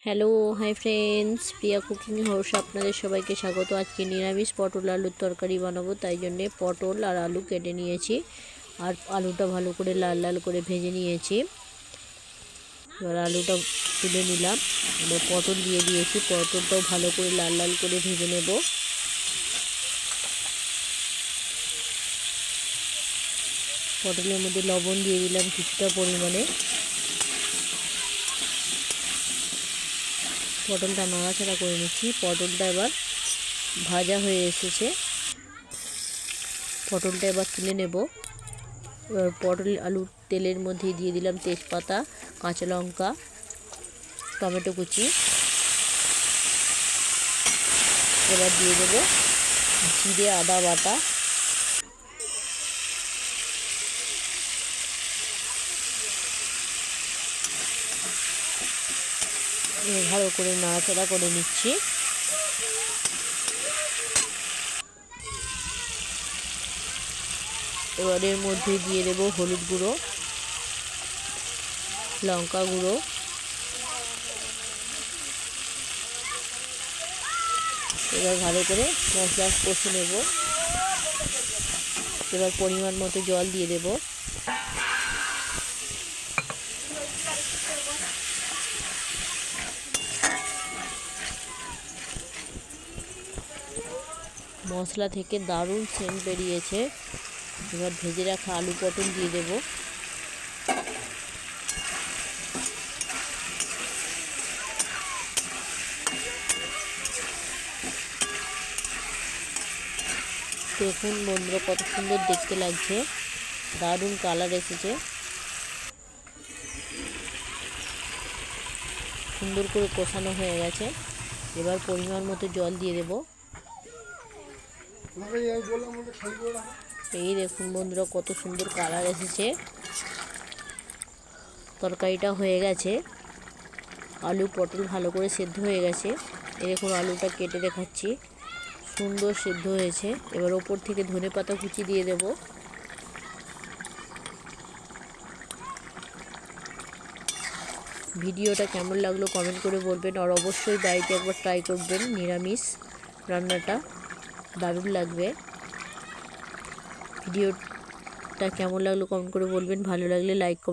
Hello, hi friends, প্রিয়া cooking হাউসে আপনাদের সবাইকে স্বাগত। আজকে নিরামিষ পটল আলুর তরকারি বানাবো, তাই জন্যে পটল আর আলু কেটে নিয়েছি আর আলুটা ভালো করে লাল লাল করে ভেজে নিয়েছি। এবার আলুটা তুলে নিলাম, এবার পটল দিয়ে দিয়েছি, পটলটাও ভালো করে লাল লাল করে ভেজে নেব। পটলের মধ্যে লবণ দিয়ে দিলাম কিছুটা পরিমাণে। পটলটা নাড়াচাড়া করে নিচ্ছি। পটলটা এবার ভাজা হয়ে এসেছে, পটলটা এবার তুলে নেব। এবার পটল আলুর তেলের মধ্যে দিয়ে দিলাম তেজপাতা, কাঁচা লঙ্কা, টমেটো কুচি। এবার দিয়ে দেবো জিরে আদা বাটা। ভালো করে নাড়াচাড়া করে নিচ্ছি। এবার এর মধ্যে দিয়ে দেবো হলুদ গুঁড়ো, লঙ্কা গুঁড়ো, এবার ভালো করে মশলা কষে নেব। এবার পরিমাণ মতো জল দিয়ে দেব। মশলা থেকে দারুণ সেন্ট বেরিয়েছে। এবার ভেজে রাখা আলু পটল দিয়ে দেব। দেখুন বন্ধুরা, কত সুন্দর দেখতে লাগছে, দারুণ কালার এসেছে। সুন্দর করে কষানো হয়ে গেছে। এবার পরিমাণ মতো জল দিয়ে দেব। এই দেখুন বন্ধুরা, কত সুন্দর কালার এসেছে। তরকারিটা হয়ে গেছে, আলু পটল ভালো করে সেদ্ধ হয়ে গেছে। এই দেখুন আলুটা কেটে দেখাচ্ছি, সুন্দর সেদ্ধ হয়েছে। এবার ওপর থেকে ধনেপাতা কুচি দিয়ে দেব। ভিডিওটা কেমন লাগলো কমেন্ট করে বলবেন, আর অবশ্যই বাড়িতে একবার ট্রাই করবেন। নিরামিষ রান্নাটা দারুণ লাগবে। ভিডিওটা কেমন লাগলো কমেন্ট করে বলবেন, ভালো লাগলে লাইক কমেন্ট